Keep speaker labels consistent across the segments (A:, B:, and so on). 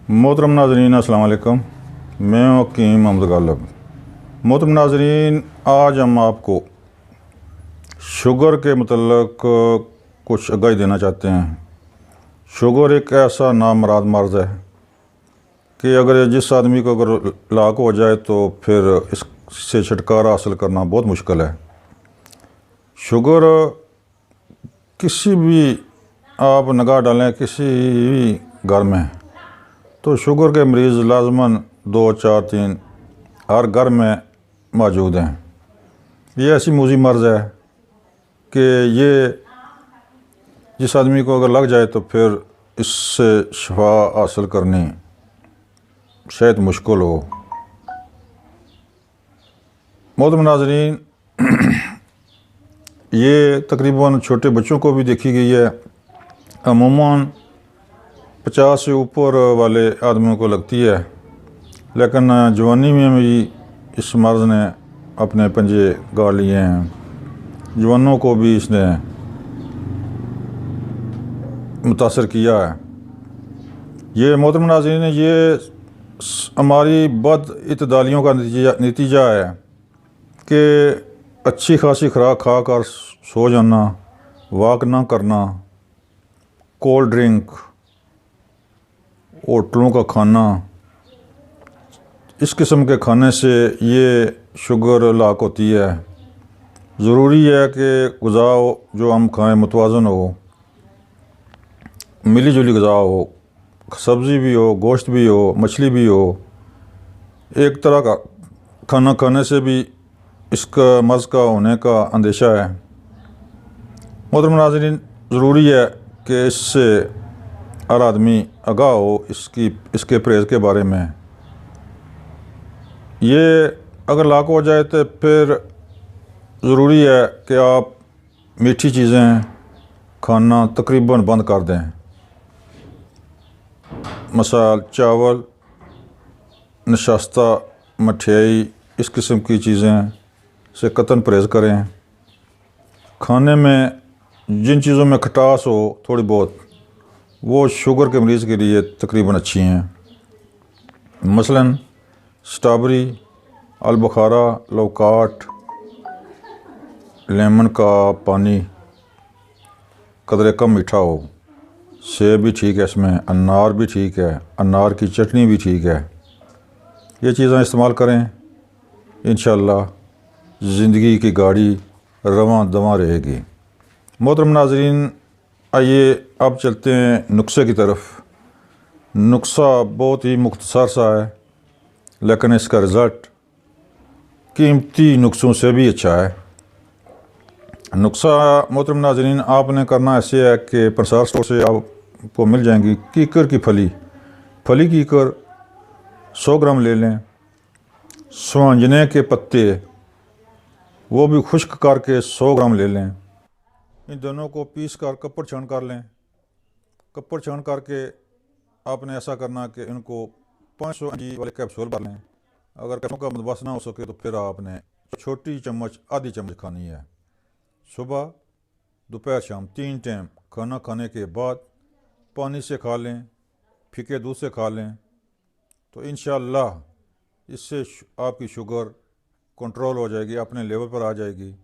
A: मोहतरम नाज़रीन अस्सलाम वालेकुम। मैं हकीम मोहम्मद गालिब। मोहतरम नाज़रीन, आज हम आपको शुगर के मतलब कुछ आगाही देना चाहते हैं। शुगर एक ऐसा नामराद मर्ज़ है कि अगर जिस आदमी को अगर लाक हो जाए तो फिर इससे छुटकारा हासिल करना बहुत मुश्किल है। शुगर किसी भी आप निगाह डालें किसी भी घर में तो शुगर के मरीज़ लाजमन 2, 4, 3 हर घर में मौजूद हैं। ये ऐसी मूज़ी मर्ज़ है कि ये जिस आदमी को अगर लग जाए तो फिर इससे शफा हासिल करनी शायद मुश्किल हो। मोहतरम नाज़रीन, ये तकरीबन छोटे बच्चों को भी देखी गई है। अमूमन 50 से ऊपर वाले आदमियों को लगती है, लेकिन जवानी में भी इस मर्ज़ ने अपने पंजे गाड़ लिए हैं। जवानों को भी इसने मुतासर किया है। ये मोहतरम नाज़रीन, ये हमारी बदइतदालियों का नतीजा है कि अच्छी खासी खुराक खा कर सो जाना, वॉक ना करना, कोल्ड ड्रिंक, होटलों का खाना, इस किस्म के खाने से ये शुगर लाक होती है। ज़रूरी है कि ग़िज़ा जो हम खाएं मुतवाज़न हो, मिली जुली ग़िज़ा हो, सब्ज़ी भी हो, गोश्त भी हो, मछली भी हो। एक तरह का खाना खाने से भी इसका मर्ज़ का होने का अंदेशा है। मोहतरम नाज़रीन, ज़रूरी है कि इससे हर आदमी आगाह हो इसके परहेज़ के बारे में। ये अगर लाक हो जाए तो फिर ज़रूरी है कि आप मीठी चीज़ें खाना तकरीबन बंद कर दें। मसाल, चावल, नशास्ता, मठियाई, इस किस्म की चीज़ें से कतन परहेज़ करें। खाने में जिन चीज़ों में खटास हो थोड़ी बहुत, वो शुगर के मरीज़ के लिए तकरीबन अच्छी हैं। मसलन स्ट्रॉबेरी, अलबुखारा, लौकाट, लेमन का पानी कदरे कम मीठा हो, सेब भी ठीक है, इसमें अनार भी ठीक है, अनार की चटनी भी ठीक है। ये चीज़ें इस्तेमाल करें, इंशाअल्लाह ज़िंदगी की गाड़ी रवां दवां रहेगी। मोहतरम नाज़रीन, आइए अब चलते हैं नुस्खे की तरफ। नुस्खा बहुत ही मुख्तसर सा है, लेकिन इसका रिज़ल्ट कीमती नुस्खों से भी अच्छा है। नुस्खा मोहतरम नाज़रीन, आपने करना ऐसे है कि पंसार स्टोर से आपको मिल जाएंगी कीकर की फली कीकर 100 ग्राम ले लें। स्वांजने के पत्ते वो भी खुश्क करके 100 ग्राम ले लें। इन दोनों को पीस कर कपड़ छान कर लें। कपड़ छान करके आपने ऐसा करना कि इनको 500 mg वाले कैप्सूल भर लें। अगर कैप्सूल का बंदोबस्त ना हो सके तो फिर आपने छोटी चम्मच आधी चम्मच खानी है। सुबह, दोपहर, शाम 3 टाइम खाना खाने के बाद पानी से खा लें, फीके दूध से खा लें, तो इंशाअल्लाह इससे आपकी शुगर कंट्रोल हो जाएगी, अपने लेवल पर आ जाएगी।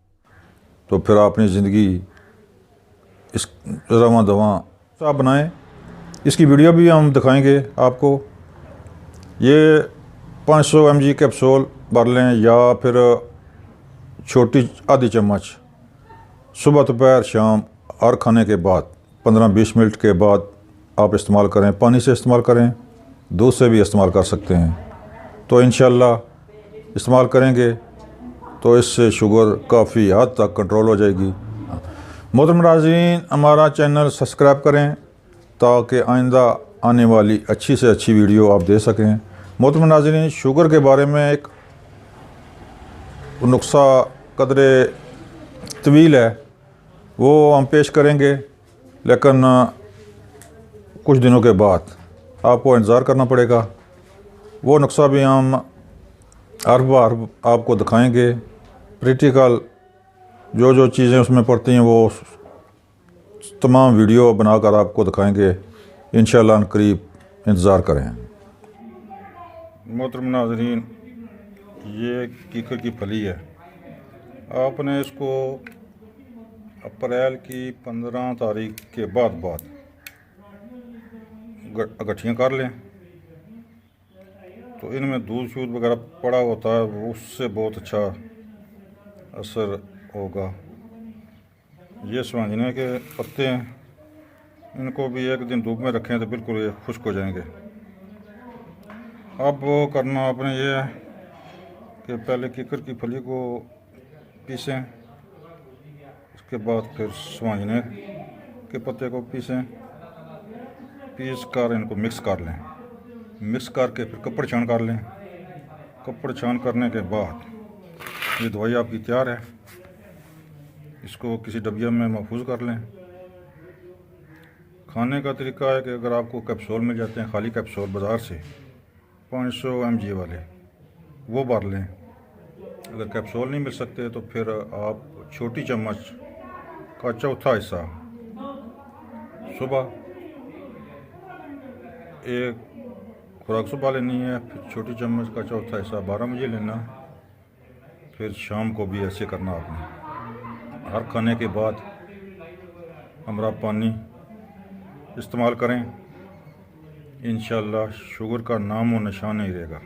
A: तो फिर अपनी ज़िंदगी इस रवां दवां आप बनाएं। इसकी वीडियो भी हम दिखाएंगे आपको। ये 500 mg कैप्सूल भर लें या फिर छोटी आधी चम्मच सुबह, दोपहर, शाम और खाने के बाद 15-20 मिनट के बाद आप इस्तेमाल करें। पानी से इस्तेमाल करें, दूध से भी इस्तेमाल कर सकते हैं। तो इंशाअल्लाह इस्तेमाल करेंगे तो इससे शुगर काफ़ी हद तक कंट्रोल हो जाएगी। मोहतरम नाज़रीन, हमारा चैनल सब्सक्राइब करें ताकि आइंदा आने वाली अच्छी से अच्छी वीडियो आप दे सकें। मोहतरम नाज़रीन, शुगर के बारे में एक नुस्खा कदरे तवील है, वो हम पेश करेंगे, लेकिन कुछ दिनों के बाद आपको इंतज़ार करना पड़ेगा। वो नुस्खा भी हम हर बार आपको दिखाएंगे। प्रैक्टिकल जो चीज़ें उसमें पड़ती हैं वो तमाम वीडियो बनाकर आपको दिखाएंगे। इंशाअल्लाह करीब इंतज़ार करें। मोहतरम नाज़रीन, ये कीकर की फली है। आपने इसको अप्रैल की 15 तारीख के बाद गठियाँ कर लें तो इनमें दूध शूद वगैरह पड़ा होता है, वो उससे बहुत अच्छा असर होगा। ये समझने के पत्ते हैं, इनको भी एक दिन धूप में रखें तो बिल्कुल ये खुश्क हो जाएंगे। अब वो करना आपने ये है कि पहले कीकर की फली को पीसें, उसके बाद फिर स्वांजने के पत्ते को पीस कर इनको मिक्स कर लें। मिक्स करके फिर कपड़ छान कर लें। कपड़ छान करने के बाद ये दवाई आपकी तैयार है। इसको किसी डबिया में महफूज कर लें। खाने का तरीका है कि अगर आपको कैप्सूल मिल जाते हैं, खाली कैप्सूल बाज़ार से 500 mg वाले, वो भर लें। अगर कैप्सूल नहीं मिल सकते तो फिर आप छोटी चम्मच का चौथा हिस्सा सुबह एक खुराक सुबह लेनी है, फिर छोटी चम्मच का चौथा हिस्सा 12 बजे लेना, फिर शाम को भी ऐसे करना आपने। हर खाने के बाद हमरा पानी इस्तेमाल करें। इंशाअल्लाह शुगर का नाम और निशान नहीं रहेगा।